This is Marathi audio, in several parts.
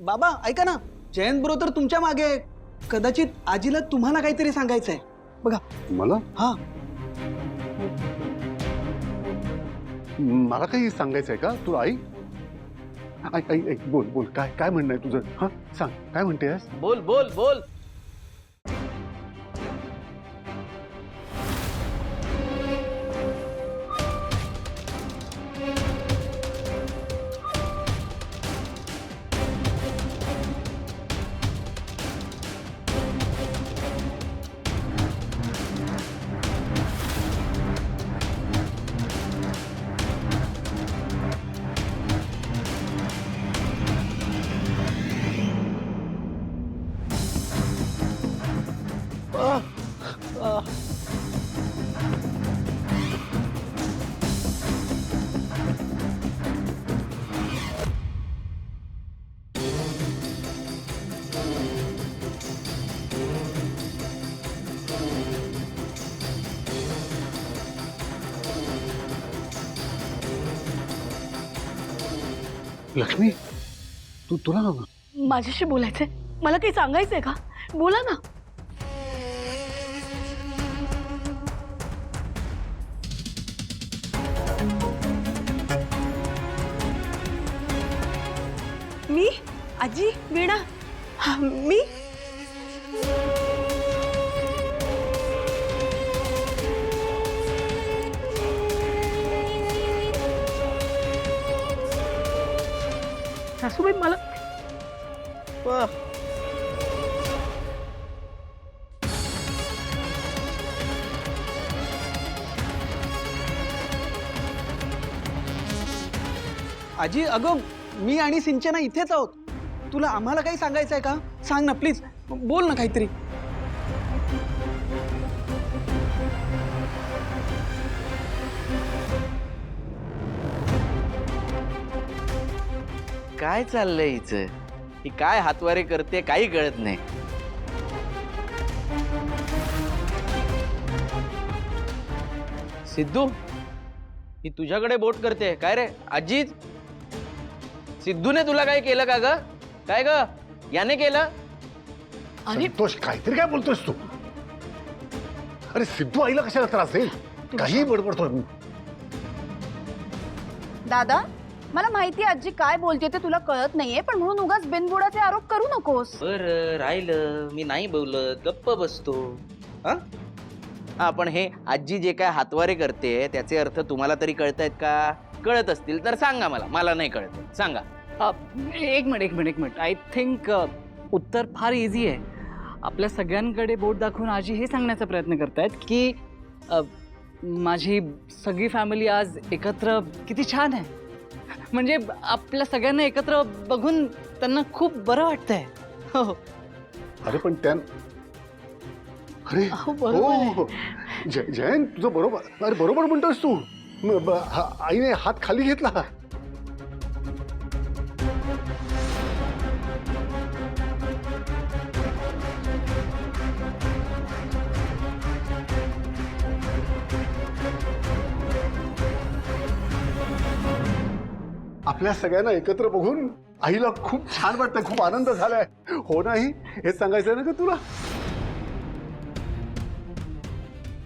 बाबा ऐका ना, जयंत बरोबर तुमच्या मागे आहे. कदाचित आजीला तुम्हाला काहीतरी सांगायचंय. बघा. मला हा. मला काही सांगायचंय का तुला आई? आई आई आई, बोल बोल, काय काय म्हणणं आहे तुझं? हा सांग, काय म्हणतेस? बोल बोल बोल. लक्ष्मी, तुला माझ्याशी बोलायचंय, मला काही सांगायचंय का? बोला ना. मी आजी वीणा. मी सासूबाई मला आजी अगं मी आणि सिंचना इथेच आहोत. तुला आम्हाला काही सांगायचंय का? सांग ना प्लीज, बोल ना काहीतरी. काय चाललंय हिचं? ही काय हातवारे करते काही कळत नाही. सिद्धू, ही तुझ्याकडे बोट करते काय रे? आजी, सिद्धूने तुला काय केलं का ग? काय ग याने केलं? अरे संतोष, काहीतरी काय बोलतोस तू? अरे सिद्धू आईला कशाला त्रास देईल? काही बडबडतोय. दादा, मला माहिती आजी काय बोलते ते तुला कळत नाहीये, पण म्हणून उगाच बिनबुडाचे आरोप करू नकोस. बरं राहिलं, मी नाही बोलत, गप्प बसतो. हा पण हे आजी जे काय हातवारे करते त्याचे अर्थ तुम्हाला तरी कळतायत का? कळत असतील तर सांगा मला. मला नाही कळत, सांगा. एक मिनिट. आय थिंक उत्तर फार इझी आहे. आपल्या सगळ्यांकडे बोट दाखवून आजी हे सांगण्याचा प्रयत्न करतायत की माझी सगळी फॅमिली आज एकत्र किती छान आहे. म्हणजे आपल्या सगळ्यांना एकत्र बघून त्यांना खूप बरं वाटतंय. हो. अरे पण त्यान अरे हो जयंत, तुझं बरोबर. अरे बरोबर म्हणतोस तू. आईने हात खाली घेतला. आपल्या सगळ्यांना एकत्र बघून आईला खूप छान वाटतंय, खूप आनंद झालाय. हो नाही, हेच सांगायचंय ना का तुला?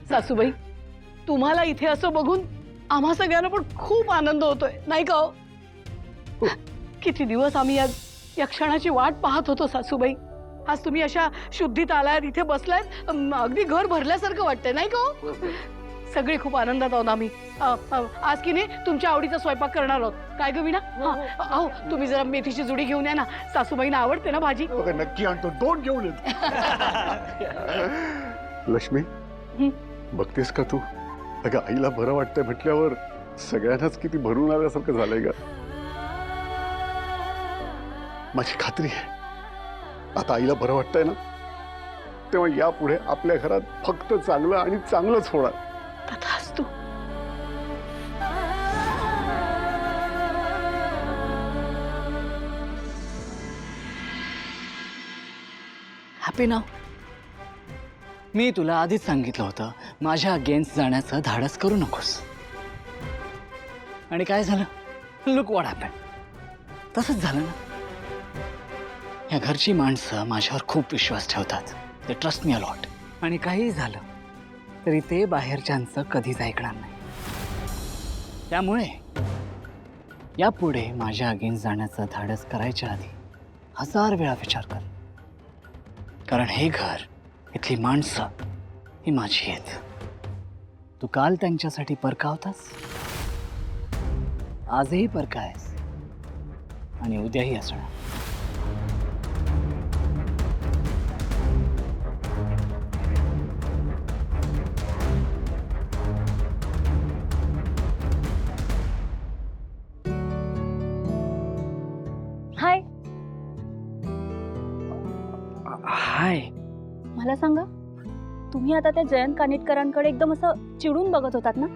सासूबाई, तुम्हाला इथे असं बघून आम्हा सगळ्यांना पण खूप आनंद होतोय, नाही का हो? किती दिवस आम्ही या क्षणाची वाट पाहत होतो सासूबाई. आज तुम्ही अशा शुद्धीत आलात, इथे बसलात, अगदी घर भरल्यासारखं वाटतंय, नाही का हो? सगळे खूप आनंदात आहोत आम्ही. आज की नाही तुमच्या आवडीचा स्वयंपाक करणार आहोत. काय ग विना? अहो तुम्ही जरा मेथीची जुडी घेऊन या ना, सासूबाईंना आवडते ना भाजी. नक्की आणतो, दोन घेऊन येतो. लक्ष्मी, बघतेस का तू? अगं आईला बरं वाटतंय म्हटल्यावर सगळ्यांनाच किती भरून आल्यासारखं झालंय ग. माझी खात्री आहे आता आईला बरं वाटतंय ना, तेव्हा यापुढे आपल्या घरात फक्त चांगलं आणि चांगलंच होणार. तथास्तु. हॅपी नाव. मी तुला आधीच सांगितलं होतं माझ्या अगेन्स्ट जाण्याचं धाडस करू नकोस. आणि काय झालं? Look what happen. तसंच झालं ना. या घरची माणसं माझ्यावर खूप विश्वास ठेवतात. ते ट्रस्ट मी अलॉट. आणि काही झालं तरी ते बाहेरच्यांचं कधीच ऐकणार नाही. त्यामुळे यापुढे माझ्या अगेन्स्ट जाण्याचं धाडस करायच्या आधी 1000 वेळा विचार कर. कारण हे घर, इथली माणसं ही माझी आहेत. तू काल त्यांच्यासाठी परका होतास, आजही परका आहेस आणि उद्याही असणार. हाय, हाय. मला सांगा, तुम्ही आता त्या जयंत कानिटकरांकडे एकदम असं चिडून बघत होतात ना?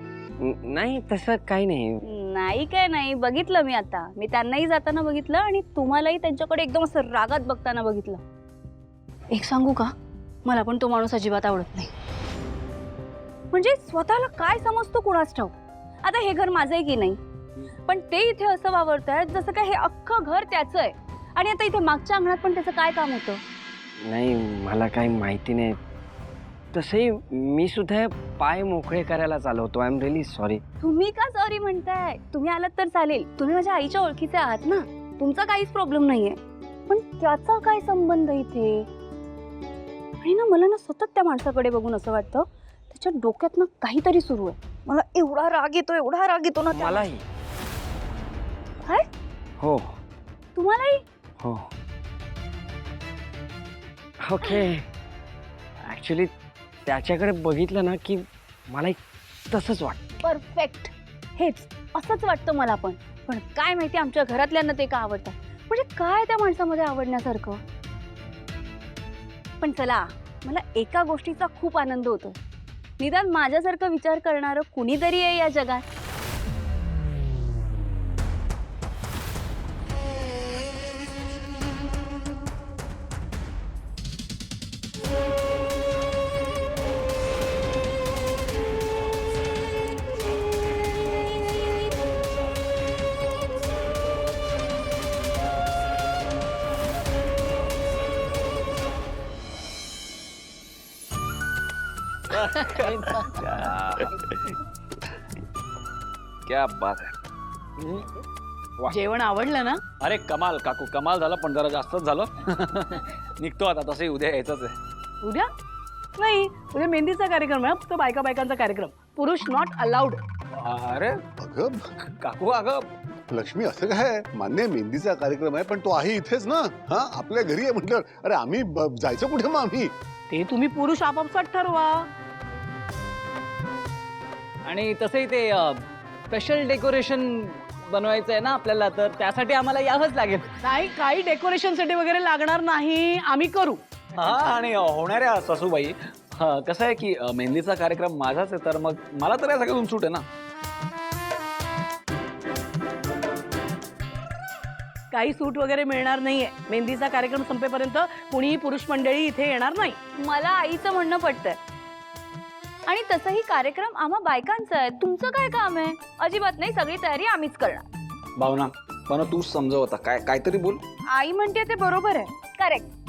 नाही तसं काही नाही. नाही काय नाही, बघितलं मी. आता मी त्यांनाही जाताना बघितलं आणि तुम्हालाही त्यांच्याकडे एकदम असं रागात बघताना बघितलं. एक सांगू का, मला पण तो माणूस अजिबात आवडत नाही. म्हणजे स्वतःला काय समजतो कुणास ठाऊक. आता हे घर माझं आहे की नाही, पण ते इथे असं वावरतायत जसं काय हे अख्खं घर त्याचं आहे. आणि आता इथे मागच्या अंगणात पण त्याचं काय काम होतं? नाही मला काही माहिती नाही. तसंही मी सुद्धा पाय मोकळे करायला चालवतो. I am really sorry. तुम्ही का सॉरी म्हणताय? तुम्ही आलात तर चालेल. तुम्ही माझ्या आईच्या ओळखीचे आहात ना, तुमचा काहीच प्रॉब्लेम नाहीये. पण त्याचा काय संबंध इथे? आणि ना मला ना सतत त्या माणसाकडे बघून असं वाटतं त्याच्या डोक्यात ना काहीतरी सुरू आहे. मला एवढा राग येतो, एवढा राग येतो ना. मलाही. काय? हो तुम्हालाही? हो. ओके. ॲक्च्युली त्याच्याकडे बघितलं ना की मला तसंच वाटतं. परफेक्ट. हेच असंच वाटतं मला पण. पण काय माहिती आमच्या घरातल्यांना ते का आवडतं. म्हणजे काय त्या माणसामध्ये आवडण्यासारखं. पण चला, मला एका गोष्टीचा खूप आनंद होतो. निदान माझ्यासारखं विचार करणारं कुणीतरी आहे या जगात. क्या बात आहे. जेवण आवडलं ना? अरे कमाल काकू, कमाल झालं. पण जरा जास्तच झालं. निघतो आता. तसंही उद्या यायचंच आहे. उद्या नाही, उद्या मेहंदीचा कार्यक्रम आहे. फक्त बायका बायकांचा कार्यक्रम. पुरुष नॉट अलाउड. अरे अगं काकू, अगं लक्ष्मी, असं काय? मान्य आहे, मेहंदीचा कार्यक्रम आहे, पण तो आहे इथेच ना. हा, आपल्या घरी आहे म्हटलं. अरे आम्ही जायचं कुठे मग आम्ही? ते तुम्ही पुरुष आपापसात ठरवा. आणि तसंही ते स्पेशल डेकोरेशन बनवायचं आहे ना आपल्याला, तर त्यासाठी आम्हाला यावंच लागेल. नाही, काही डेकोरेशनसाठी वगैरे लागणार नाही, आम्ही करू. हा, आणि होणाऱ्या सासूबाई, कसं आहे की मेहंदीचा कार्यक्रम माझाच आहे, तर मग मला तर या सगळ्यातून सूट आहे ना. काही सूट वगैरे मिळणार नाहीये. मेहंदीचा कार्यक्रम संपेपर्यंत कुणीही पुरुष मंडळी इथे येणार नाही. मला आईचं म्हणणं पटतंय. आणि तसंही कार्यक्रम आम्हा बायकांचा आहे. तुमचं काय काम आहे? अजिबात नाही, सगळी तयारी आम्हीच करणार. भावना, पण तूच समजव आता. काहीतरी बोल. आई म्हणते ते बरोबर आहे. करेक्ट.